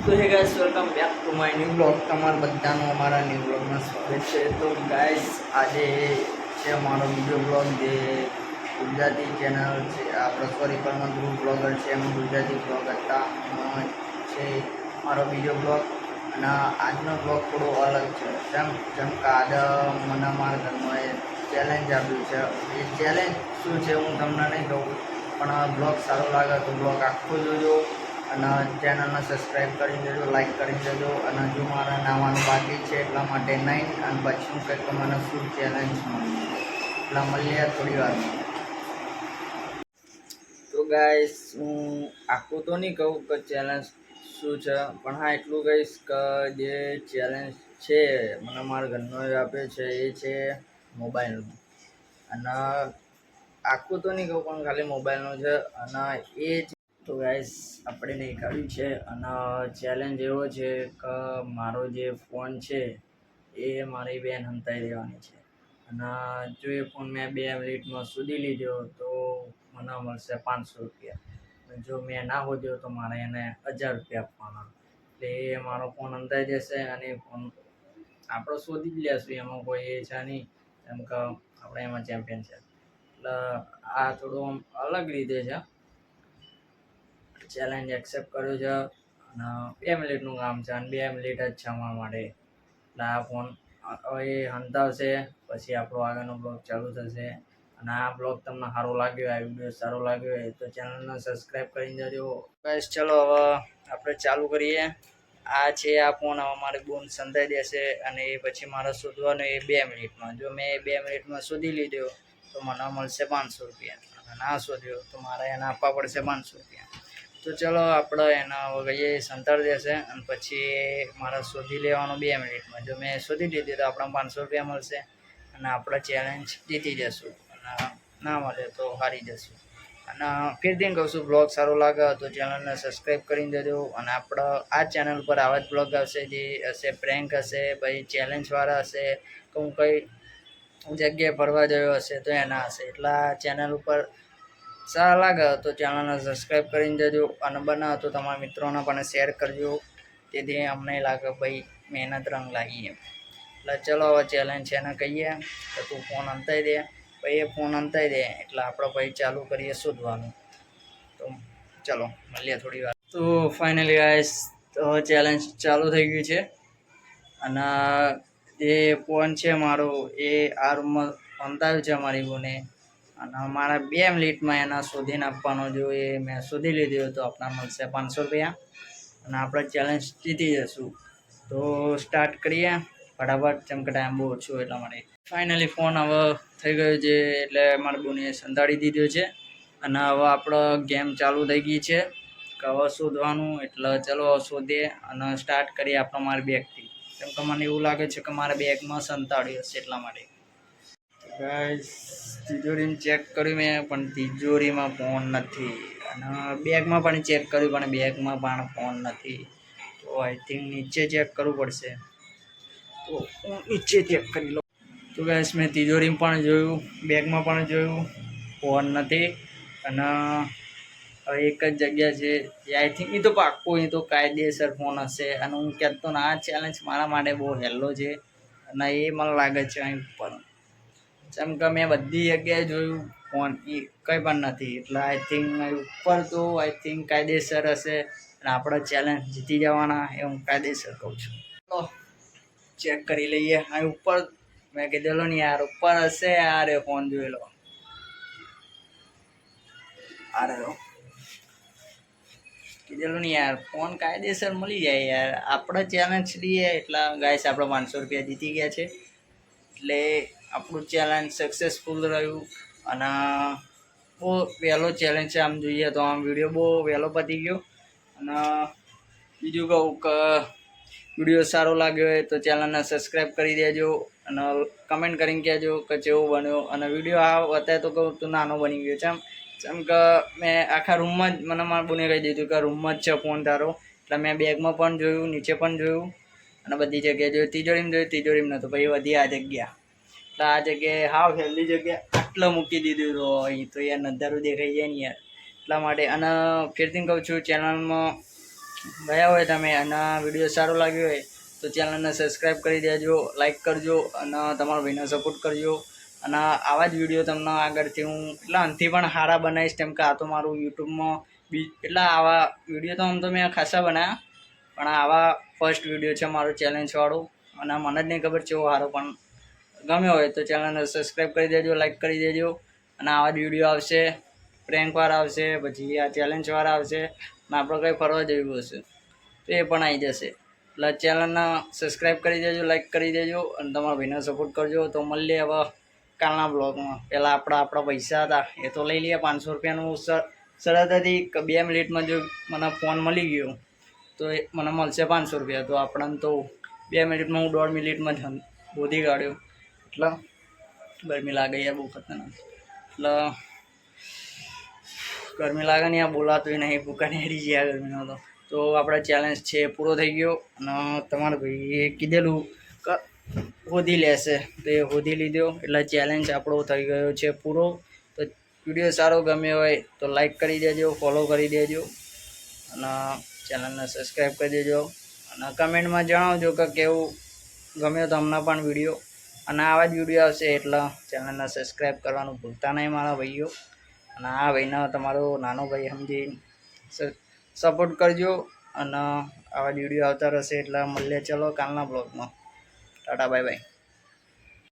तो hey guys welcome back to my new blog તમાર બધાનું અમારા ન્યૂ બ્લોગમાં સ્વાગત છે। તો ગાइस આજે છે અમારો બીજો બ્લોગ જે ગુજરાતી ચેનલ છે આપણો સોરી પરમન ગ્રુપ બ્લોગર છે એમાં ગુજરાતી બ્લોગ હતા છે મારો બીજો બ્લોગ અને આજનો બ્લોગ થોડો અલગ છે જેમ કે આજે મને મારા ઘરમાં ચેલેન્જ આપ્યું છે એ ચેલેન્જ શું છે હું તમને નહીં કહું પણ બ્લોગ સારો લાગે તો બ્લોગ આખો જોજો અને ચેનલને સબસ્ક્રાઈબ કરી દેજો, લાઈક કરી દેજો અને જો મારા નાવાનું બાકી છે એટલા માટે નહીં અને પછી હું કંઈક મને શું ચેલેન્જ મળ્યું એટલા મળીએ થોડી વારમાં। તો ગાઈસ હું આખું તો નહીં કહું કે ચેલેન્જ શું છે પણ હા એટલું કહીશ કે જે ચેલેન્જ છે મને મારા ઘરનો આપે છે એ છે મોબાઈલનું અને આખું તો નહીં કહું પણ ખાલી મોબાઈલનું છે અને એ તો ગાઈસ આપણે નહીં કાઢ્યું છે અને ચેલેન્જ એવો છે કે મારો જે ફોન છે એ મારી બેન હંતાઈ દેવાની છે અને જો એ ફોન મેં 2 મિનિટમાં શોધી લીધો તો મને મળશે 500 રૂપિયા। જો મેં ના શોધ્યો તો મારે એને 1000 રૂપિયા આપવાના એટલે એ મારો ફોન હંતાઈ જશે અને ફોન આપણે શોધી જ લેશું એમાં કોઈ એ છે નહીં કેમ કે આપણે એમાં ચેમ્પિયન છે એટલે આ થોડું અલગ રીતે છે ચેલેન્જ એક્સેપ્ટ કર્યો છે અને 2 મિનિટનું કામ છે અને 2 મિનિટ જ છે અમારા માટે એટલે આ ફોન હવે હંતાવશે પછી આપણો આગળનો બ્લોગ ચાલુ થશે અને આ બ્લોગ તમને સારો લાગ્યો આ વિડીયો સારો લાગ્યો હોય તો ચેનલને સબસ્ક્રાઈબ કરીને જજો ગાઈસ। ચલો હવે આપણે ચાલુ કરીએ। આ છે આ ફોન હવે મારી બોન સંતાઈ દેશે અને એ પછી મારે શોધવાનો એ 2 મિનિટમાં જો મેં 2 મિનિટમાં શોધી લીધો તો મને મળશે 500 રૂપિયા અને ના શોધ્યો તો મારે એને આપવા પડશે 500 રૂપિયા। તો ચલો આપણે એના વગેરે સંતાર દેશે અને પછી મારે શોધી લેવાનો 2 મિનિટમાં જો મેં શોધી લીધી તો આપણને 500 રૂપિયા મળશે અને આપણે ચેલેન્જ જીતી જશું અને ના મળે તો હારી જશું અને ફરીથી કહું છું બ્લોગ સારો લાગે તો ચેનલને સબસ્ક્રાઈબ કરી દેજો અને આપણે આ ચેનલ પર આવા જ બ્લોગ આવશે જે હશે પ્રેન્ક હશે પછી ચેલેન્જવાળા હશે કે હું કઈ જગ્યાએ ફરવા ગયો હશે તો એના હશે એટલા ચેનલ ઉપર સારા લાગે તો ચેનલને સબસ્ક્રાઈબ કરીને જજો અને બનાવો તો તમારા મિત્રોને પણ શેર કરજો તેથી અમને લાગે ભાઈ મહેનત રંગ લાગી એમ એટલે ચલો હવે ચેલેન્જ છે એને કહીએ કે તું ફોન અંતાઈ દે પછી એ ફોન અંતાઈ દે એટલે આપણે પછી ચાલુ કરીએ શોધવાનું। તો ચલો મળીએ થોડી વાર। તો ફાઇનલી ગાઈસ તો ચેલેન્જ ચાલુ થઈ ગયું છે અને જે ફોન છે મારો એ આ રૂમમાં અંતાવ્યું છે મારી બોને અને મારા 2 મિનિટમાં એના શોધીને આપવાનો જો એ મેં શોધી લીધો તો આપણા મળશે 500 રૂપિયા અને આપણે ચેલેન્જ જીતી જશું। તો સ્ટાર્ટ કરીએ ફટાફટ જેમ કે ટાઈમ બહુ ઓછો એટલા માટે ફાઇનલી ફોન હવે થઈ ગયો છે એટલે મારી બોને સંતાડી દીધો છે અને હવે આપણો ગેમ ચાલુ થઈ ગઈ છે કે હવે શોધવાનું એટલે ચલો શોધીએ અને સ્ટાર્ટ કરીએ આપણે મારી બેગથી કેમ કે મને એવું લાગે છે કે મારા બેગમાં સંતાડ્યું હશે એટલા માટે ગાઈસ તિજોરીને ચેક કર્યું મેં પણ તિજોરીમાં ફોન નથી અને બેગમાં પણ ચેક કર્યું પણ બેગમાં પણ ફોન નથી તો આઈ થિંક નીચે ચેક કરવું પડશે તો હું નીચે ચેક કરી લઉં। તો ગાઈસ મેં તિજોરીમાં પણ જોયું બેગમાં પણ જોયું ફોન નથી અને એક જ જગ્યા છે આઈ થિંક એ તો પાક્કું એ તો કાયદેસર ફોન હશે અને હું કહેતો ને આ ચેલેન્જ મારા માટે બહુ હેલો છે અને એ મને લાગે છે અહીં ઉપર જેમ કે મેં બધી જગ્યાએ જોયું ફોન એ કંઈ પણ નથી એટલે આઈ થિંક ઉપર તો આઈ થિંક કાયદેસર હશે અને આપણે ચેલેન્જ જીતી જવાના એ હું કાયદેસર કહું છું। તો ચેક કરી લઈએ અહીં ઉપર મેં કીધેલો ને યાર ઉપર હશે યાર એ ફોન જોઈ લો આ રહ્યો કીધેલું ને યાર ફોન કાયદેસર મળી જાય યાર આપણે ચેલેન્જ લઈએ એટલા ગાઈસ આપણે 500 રૂપિયા જીતી ગયા છે એટલે આપણું ચેલેન્જ સક્સેસફુલ રહ્યું અને બહુ વહેલો ચેલેન્જ છે આમ જોઈએ તો આમ વિડીયો બહુ વહેલો પતી ગયો અને બીજું કહું કે વિડીયો સારો લાગ્યો હોય તો ચેનલને સબસ્ક્રાઈબ કરી દેજો અને કમેન્ટ કરીને કહેજો કે કેવો બન્યો અને વિડીયો આ અત્યારે તો કહું તો નાનો બની ગયો છે જેમ કે મેં આખા રૂમમાં જ મને મારા બોને કહી દીધું કે રૂમમાં જ છે ફોન તારો એટલે મેં બેગમાં પણ જોયું નીચે પણ જોયું અને બધી જગ્યાએ જોયું તિજોરીમાં નહોતું પછી વધી આ જગ્યા એટલે આ જગ્યાએ હાવ હેલ્ધી જગ્યા આટલો મૂકી દીધું તો અહીં તો યાર નજારો દેખાઈ જાય ને યાર એટલા માટે અને ફરીથી કહું છું ચેનલમાં ગયા હોય તમે અને વિડીયો સારો લાગ્યો હોય તો ચેનલને સબસ્ક્રાઈબ કરી દેજો, લાઈક કરજો અને તમારા ભાઈને સપોર્ટ કરજો. અને આવા જ વિડીયો તમને આગળથી હું એટલા અંતથી પણ સારા બનાવીશ, કેમ કે આ તો મારું યુટ્યુબમાં એટલા આવા વિડીયો તો આમ તો મેં ખાસા બનાવ્યા, પણ આવા ફર્સ્ટ વિડીયો છે મારો ચેલેન્જવાળો. અને મને જ નહીં ખબર કેવો સારો, પણ ગમ્યો હોય તો ચેનલને સબસ્ક્રાઈબ કરી દેજો, લાઈક કરી દેજો. અને આવા જ વિડીયો આવશે, પ્રેન્કવાળા આવશે, પછી આ ચેલેન્જવાળા આવશે, અને આપણે કંઈ ફરવા જવું હશે તો એ પણ આવી જશે. એટલે ચેનલને સબસ્ક્રાઈબ કરી દેજો, લાઈક કરી દેજો અને તમારા ભાઈને સપોર્ટ કરજો. તો મળીએ હવે કાલના બ્લોગમાં. પહેલાં આપણા પૈસા હતા એ તો લઈ લઈએ. 500 રૂપિયાનું સરળતાથી 2 મિનિટમાં જો મને ફોન મળી ગયો તો મને મળશે 500 રૂપિયા. તો આપણને તો 2 મિનિટમાં હું 1.5 મિનિટમાં જ શોધી કાઢ્યો. એટલે ગરમી લાગે યાર બહુ ખતરનાક. એટલે ગરમી લાગે ને યાર બોલાતું નહીં, ભૂકાને હેરી ગયા ગરમીનો. તો આપણે ચેલેન્જ છે પૂરો થઈ ગયો. અને તમારા ભાઈએ કીધેલું કે શોધી લેશે તો એ શોધી લીધો. એટલે ચેલેન્જ આપણો થઈ ગયો છે પૂરો. તો વિડીયો સારો ગમ્યો હોય તો લાઈક કરી દેજો, ફોલો કરી દેજો અને ચેનલને સબસ્ક્રાઈબ કરી દેજો. અને કમેન્ટમાં જણાવજો કે કેવું ગમ્યો તમને પણ વિડીયો. અને આવા જ વિડીયો આવશે એટલે ચેનલને સબસ્ક્રાઈબ કરવાનું ભૂલતા નહીં મારા ભાઈઓ. અને આ ભાઈને તમારો નાનો ભાઈ સમજી સપોર્ટ કરજો. અને આવા જ વિડીયો આવતા રહેશે. એટલે મળીએ ચલો કાલના બ્લોગમાં. Tata bye bye.